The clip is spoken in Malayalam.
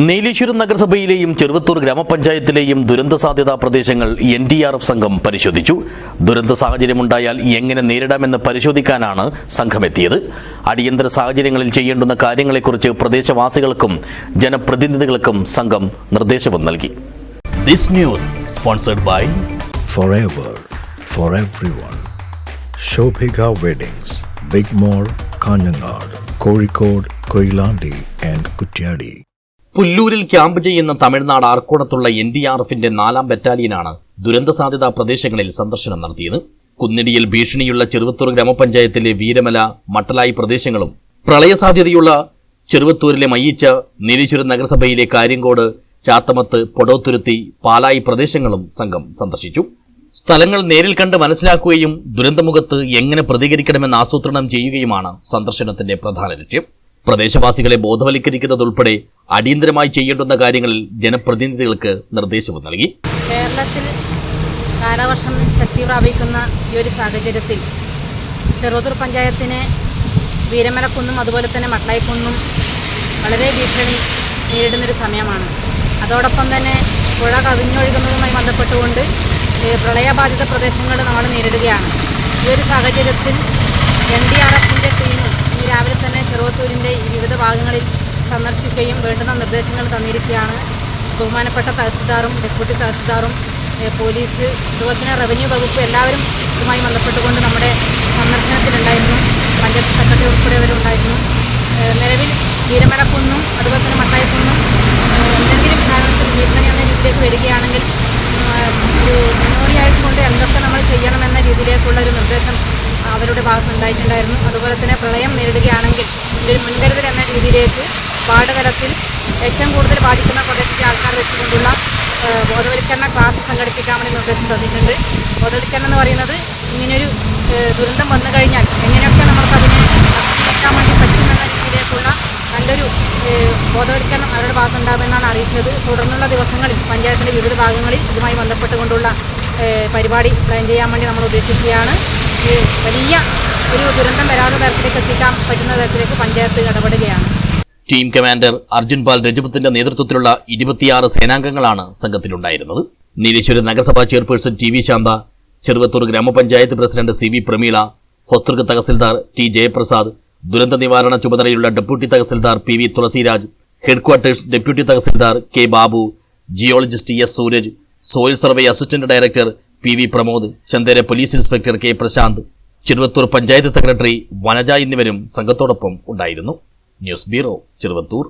നീലേശ്വരം നഗരസഭയിലെയും ചെറുവത്തൂർ ഗ്രാമപഞ്ചായത്തിലെയും ദുരന്ത സാധ്യതാ പ്രദേശങ്ങൾ NDRF സംഘം പരിശോധിച്ചു. ദുരന്ത സാഹചര്യമുണ്ടായാൽ എങ്ങനെ നേരിടാമെന്ന് പരിശോധിക്കാനാണ് സംഘമെത്തിയത്. അടിയന്തര സാഹചര്യങ്ങളിൽ ചെയ്യേണ്ടുന്ന കാര്യങ്ങളെക്കുറിച്ച് പ്രദേശവാസികൾക്കും ജനപ്രതിനിധികൾക്കും സംഘം നിർദ്ദേശവും നൽകി. This news sponsored by Forever for everyone. Shobhika Weddings, Big Mall, Kanyanad, Kozhikode, Koilandi and Kutyadi. പുല്ലൂരിൽ ക്യാമ്പ് ചെയ്യുന്ന തമിഴ്നാട് ആർക്കോണത്തുള്ള NDRFന്റെ 4ാം ബറ്റാലിയനാണ് ദുരന്ത സാധ്യതാ പ്രദേശങ്ങളിൽ സന്ദർശനം നടത്തിയത്. കുന്നിടിയിൽ ഭീഷണിയുള്ള ചെറുവത്തൂർ ഗ്രാമപഞ്ചായത്തിലെ വീരമല, മട്ടലായി പ്രദേശങ്ങളും പ്രളയ സാധ്യതയുള്ള ചെറുവത്തൂരിലെ മയ്യിച്ച, നീലേശ്വരം നഗരസഭയിലെ കാര്യങ്കോട്, ചാത്തമത്ത്, പൊടോത്തുരുത്തി, പാലായി പ്രദേശങ്ങളും സംഘം സന്ദർശിച്ചു. സ്ഥലങ്ങൾ നേരിൽ കണ്ട് മനസ്സിലാക്കുകയും ദുരന്തമുഖത്ത് എങ്ങനെ പ്രതികരിക്കണമെന്ന് ആസൂത്രണം ചെയ്യുകയുമാണ് സന്ദർശനത്തിന്റെ പ്രധാന ലക്ഷ്യം. പ്രദേശവാസികളെ ബോധവൽക്കരിക്കുന്നതുൾപ്പെടെ അടിയന്തരമായി ചെയ്യേണ്ടുന്ന കാര്യങ്ങളിൽ ജനപ്രതിനിധികൾക്ക് നിർദ്ദേശവും നൽകി. കേരളത്തിൽ കാലവർഷം ശക്തി പ്രാപിക്കുന്ന ഈ ഒരു സാഹചര്യത്തിൽ ചെറുവത്തൂർ പഞ്ചായത്തിന് വീരമലക്കുന്നും അതുപോലെ തന്നെ മട്ടലായിക്കുന്നും വളരെ ഭീഷണി നേരിടുന്നൊരു സമയമാണ്. അതോടൊപ്പം തന്നെ പുഴ കവിഞ്ഞൊഴുകുന്നതുമായി ബന്ധപ്പെട്ടുകൊണ്ട് പ്രളയബാധിത പ്രദേശങ്ങൾ നമ്മൾ നേരിടുകയാണ്. ഈ ഒരു സാഹചര്യത്തിൽ NDRFന്റെ ടീമും ഇന്ന് രാവിലെ തന്നെ ചെറുവത്തൂരിൻ്റെ ഈ വിവിധ ഭാഗങ്ങളിൽ സന്ദർശിക്കുകയും വേണ്ടുന്ന നിർദ്ദേശങ്ങൾ തന്നിരിക്കുകയാണ്. ബഹുമാനപ്പെട്ട തഹസിൽദാറും ഡെപ്യൂട്ടി തഹസിൽദാറും പോലീസ്, അതുപോലെ തന്നെ റവന്യൂ വകുപ്പ് എല്ലാവരും ഇതുമായി ബന്ധപ്പെട്ടുകൊണ്ട് നമ്മുടെ സന്ദർശനത്തിലുണ്ടായിരുന്നു. പഞ്ചായത്ത് സെക്രട്ടറി ഉൾപ്പെടെയുള്ളവരുണ്ടായിരുന്നു. നിലവിൽ വീരമലക്കുന്നും അതുപോലെ തന്നെ മട്ടായിക്കുന്നും എന്തെങ്കിലും കാരണത്തിൽ ഭീഷണി എന്ന രീതിയിലേക്ക് വരികയാണെങ്കിൽ ഒരു മുന്നോടിയായിക്കൊണ്ട് എന്തൊക്കെ നമ്മൾ ചെയ്യണമെന്ന രീതിയിലേക്കുള്ള ഒരു നിർദ്ദേശം അവരുടെ ഭാഗത്തുനിന്നുണ്ടായിട്ടുണ്ടായിരുന്നു. അതുപോലെ തന്നെ പ്രളയം നേരിടുകയാണെങ്കിൽ ഒരു മുൻകരുതൽ എന്ന രീതിയിലേക്ക് വാർഡ് തലത്തിൽ ഏറ്റവും കൂടുതൽ ബാധിക്കുന്ന പ്രദേശത്തെ ആൾക്കാർ വെച്ചുകൊണ്ടുള്ള ബോധവൽക്കരണ ക്ലാസ് സംഘടിപ്പിക്കാൻ വേണ്ടി നിർദ്ദേശം തന്നിട്ടുണ്ട്. ബോധവൽക്കരണം എന്ന് പറയുന്നത് ഇങ്ങനെയൊരു ദുരന്തം വന്നു കഴിഞ്ഞാൽ എങ്ങനെയൊക്കെ നമുക്കതിനെ അതിജീവിക്കാൻ വേണ്ടി പറ്റുമെന്ന രീതിയിലേക്കുള്ള നല്ലൊരു ബോധവൽക്കരണം അവരുടെ ഭാഗത്തുണ്ടാകുമെന്നാണ് അറിയിച്ചത്. തുടർന്നുള്ള ദിവസങ്ങളിൽ പഞ്ചായത്തിൻ്റെ വിവിധ ഭാഗങ്ങളിൽ ഇതുമായി ബന്ധപ്പെട്ടുകൊണ്ടുള്ള പരിപാടി പ്ലാൻ ചെയ്യാൻ വേണ്ടി നമ്മൾ ഉദ്ദേശിക്കുകയാണ്. വലിയ ഒരു ദുരന്തം വരാത്ത തരത്തിലേക്ക് എത്തിക്കാൻ പറ്റുന്ന തരത്തിലേക്ക് പഞ്ചായത്ത് ഇടപെടുകയാണ്. ടീം കമാൻഡർ അർജുൻ പാൽ രജപത്തിന്റെ നേതൃത്വത്തിലുള്ള 26 സേനാംഗങ്ങളാണ് സംഘത്തിലുണ്ടായിരുന്നത്. നീലേശ്വരം നഗരസഭാ chairperson TV Shantha, Cheruvathur grama panchayat president CV Prameela, Hosdurg tahsildar T Jayaprasad, ദുരന്ത നിവാരണ ചുമതലയുള്ള deputy tahsildar PV Thulasiraj, headquarters deputy tahsildar K Babu, geologist S Sooraj, soil survey assistant director PV Pramod, Chandera police inspector K Prashanth, Cheruvathur panchayat secretary Vanaja എന്നിവരും സംഘത്തോടൊപ്പം ഉണ്ടായിരുന്നു. News bureau, Cheruvathur.